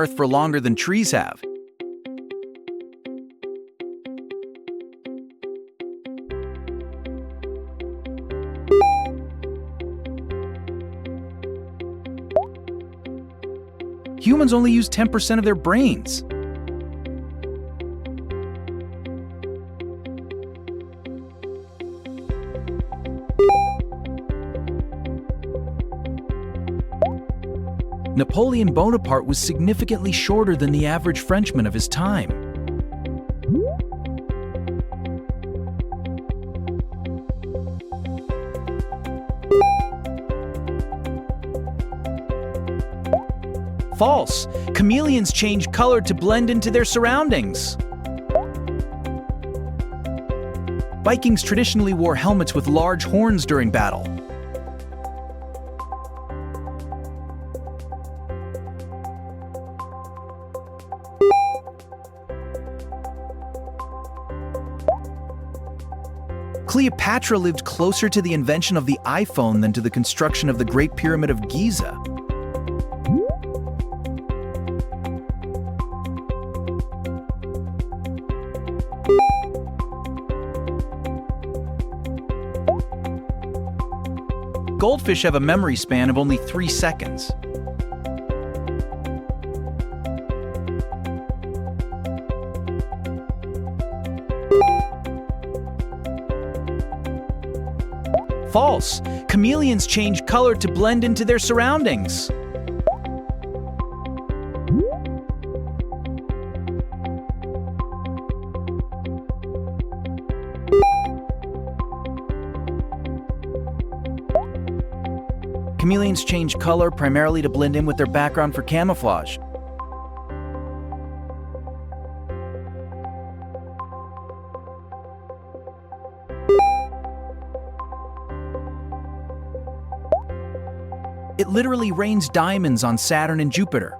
Earth for longer than trees have. Humans only use 10% of their brains. Napoleon Bonaparte was significantly shorter than the average Frenchman of his time. False. Chameleons change color to blend into their surroundings. Vikings traditionally wore helmets with large horns during battle. Cleopatra lived closer to the invention of the iPhone than to the construction of the Great Pyramid of Giza. Goldfish have a memory span of only 3 seconds. False. Chameleons change color to blend into their surroundings. Chameleons change color primarily to blend in with their background for camouflage. It literally rains diamonds on Saturn and Jupiter.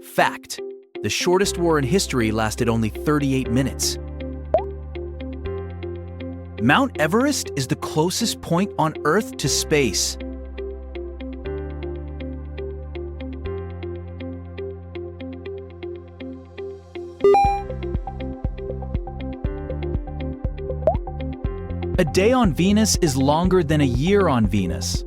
Fact: the shortest war in history lasted only 38 minutes. Mount Everest is the closest point on Earth to space. A day on Venus is longer than a year on Venus.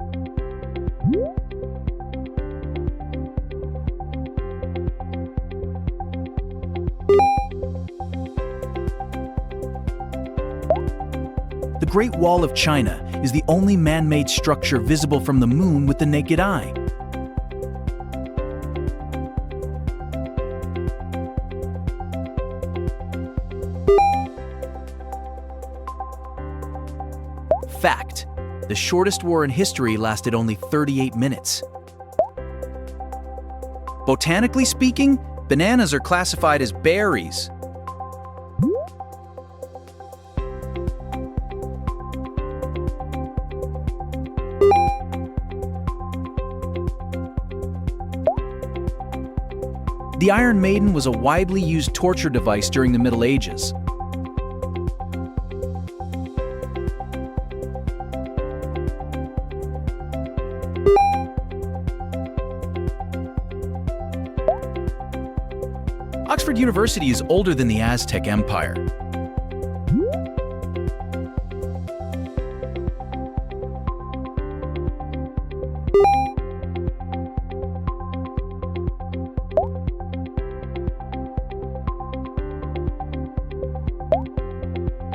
The Great Wall of China is the only man-made structure visible from the moon with the naked eye. Fact: the shortest war in history lasted only 38 minutes. Botanically speaking, bananas are classified as berries. The Iron Maiden was a widely used torture device during the Middle Ages. Oxford University is older than the Aztec Empire.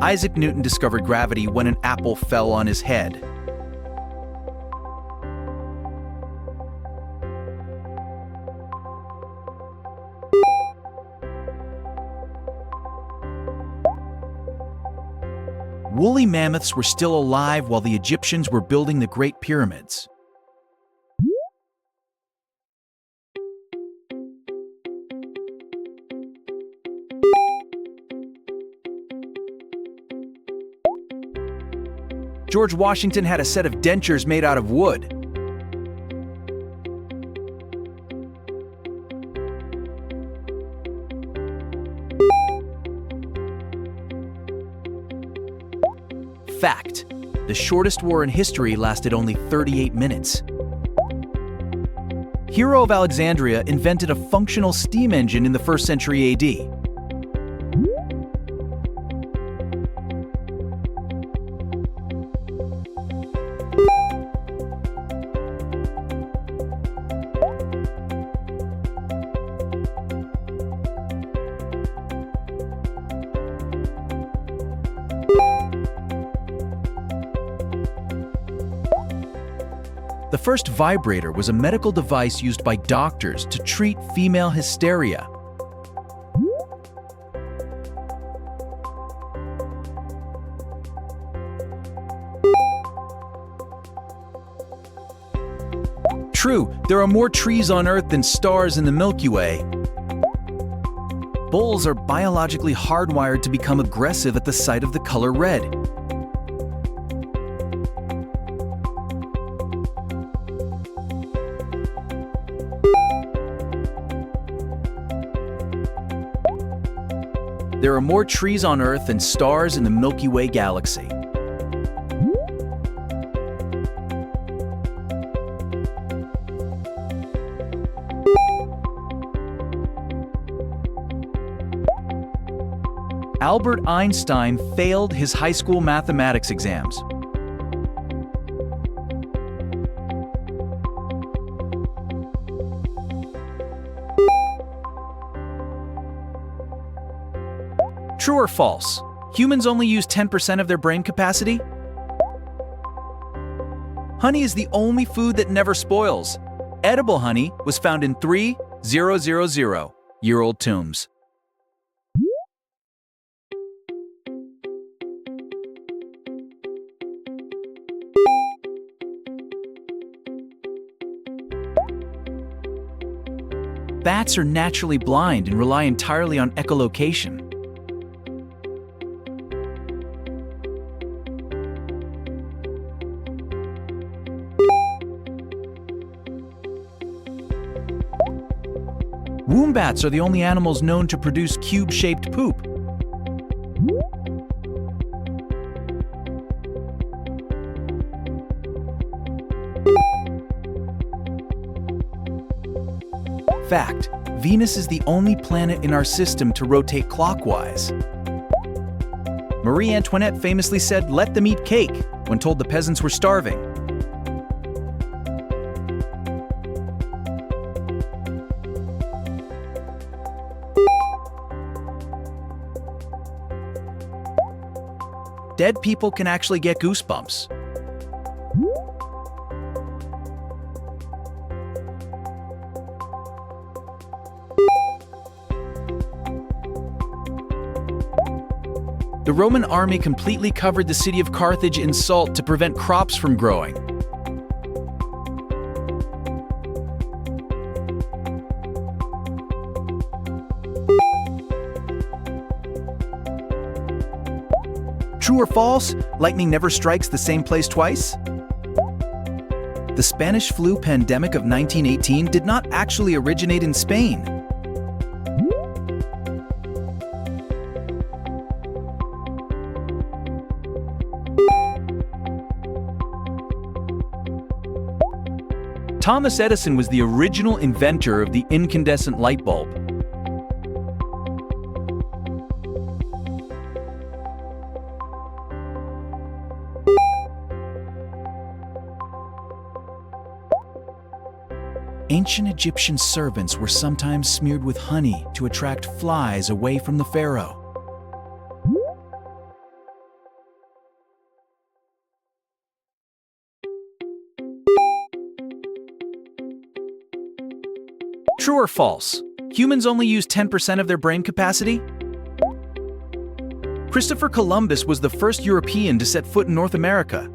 Isaac Newton discovered gravity when an apple fell on his head. Woolly mammoths were still alive while the Egyptians were building the Great Pyramids. George Washington had a set of dentures made out of wood. Fact: the shortest war in history lasted only 38 minutes. Hero of Alexandria invented a functional steam engine in the 1st century AD. The first vibrator was a medical device used by doctors to treat female hysteria. True, there are more trees on Earth than stars in the Milky Way. Bulls are biologically hardwired to become aggressive at the sight of the color red. There are more trees on Earth than stars in the Milky Way galaxy. Albert Einstein failed his high school mathematics exams. True or false? Humans only use 10% of their brain capacity? Honey is the only food that never spoils. Edible honey was found in 3,000-year-old tombs. Bats are naturally blind and rely entirely on echolocation. Wombats are the only animals known to produce cube-shaped poop. Fact: Venus is the only planet in our system to rotate clockwise. Marie Antoinette famously said, "Let them eat cake," when told the peasants were starving. Dead people can actually get goosebumps. The Roman army completely covered the city of Carthage in salt to prevent crops from growing. True or false? Lightning never strikes the same place twice? The Spanish flu pandemic of 1918 did not actually originate in Spain. Thomas Edison was the original inventor of the incandescent light bulb. Ancient Egyptian servants were sometimes smeared with honey to attract flies away from the pharaoh. True or false? Humans only use 10% of their brain capacity? Christopher Columbus was the first European to set foot in North America.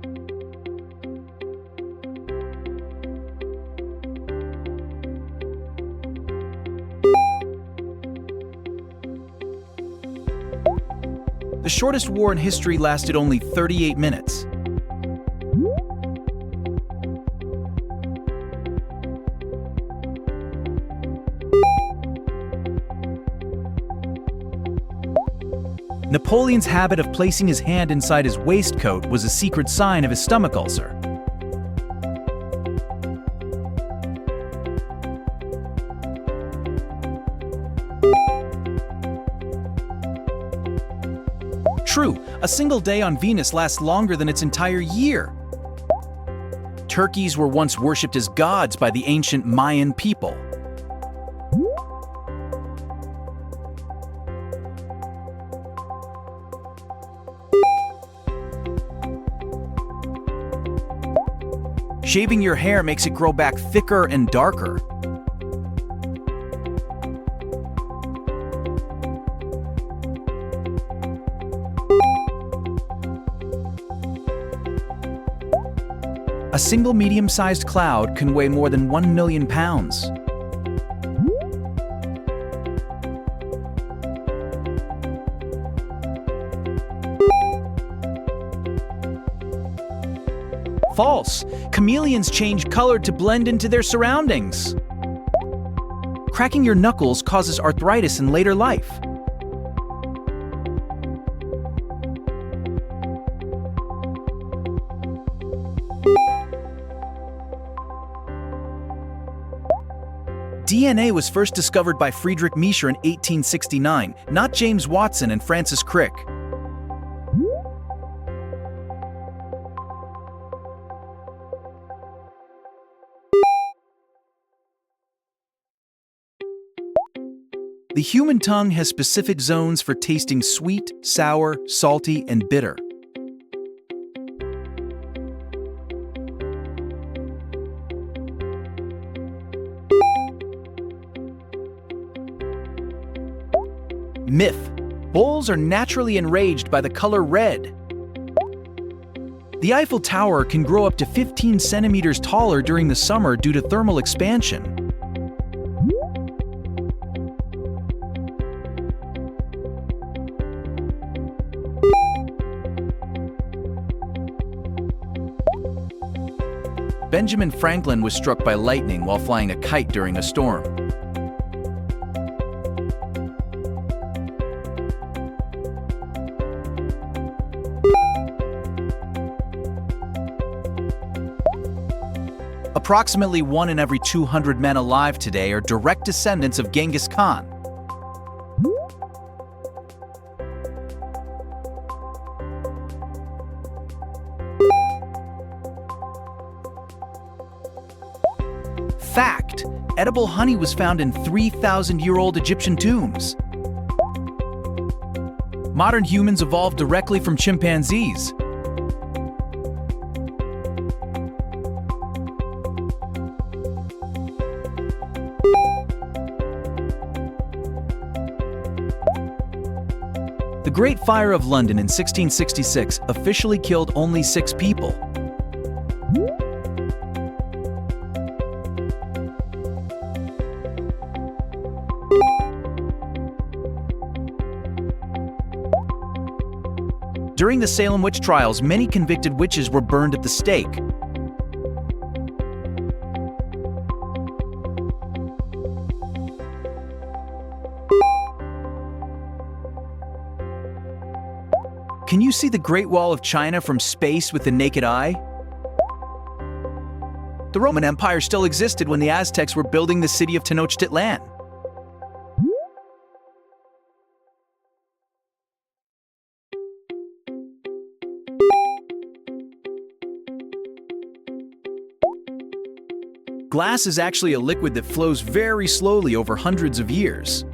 The shortest war in history lasted only 38 minutes. Napoleon's habit of placing his hand inside his waistcoat was a secret sign of his stomach ulcer. True, a single day on Venus lasts longer than its entire year. Turkeys were once worshipped as gods by the ancient Mayan people. Shaving your hair makes it grow back thicker and darker. A single medium-sized cloud can weigh more than 1 million pounds. False. Chameleons change color to blend into their surroundings. Cracking your knuckles causes arthritis in later life. DNA was first discovered by Friedrich Miescher in 1869, not James Watson and Francis Crick. The human tongue has specific zones for tasting sweet, sour, salty, and bitter. Myth: bulls are naturally enraged by the color red. The Eiffel Tower can grow up to 15 centimeters taller during the summer due to thermal expansion. Benjamin Franklin was struck by lightning while flying a kite during a storm. Approximately 1 in every 200 men alive today are direct descendants of Genghis Khan. Fact: edible honey was found in 3,000-year-old Egyptian tombs. Modern humans evolved directly from chimpanzees. The Great Fire of London in 1666 officially killed only 6 people. During the Salem witch trials, many convicted witches were burned at the stake. Can you see the Great Wall of China from space with the naked eye? The Roman Empire still existed when the Aztecs were building the city of Tenochtitlan. Glass is actually a liquid that flows very slowly over hundreds of years.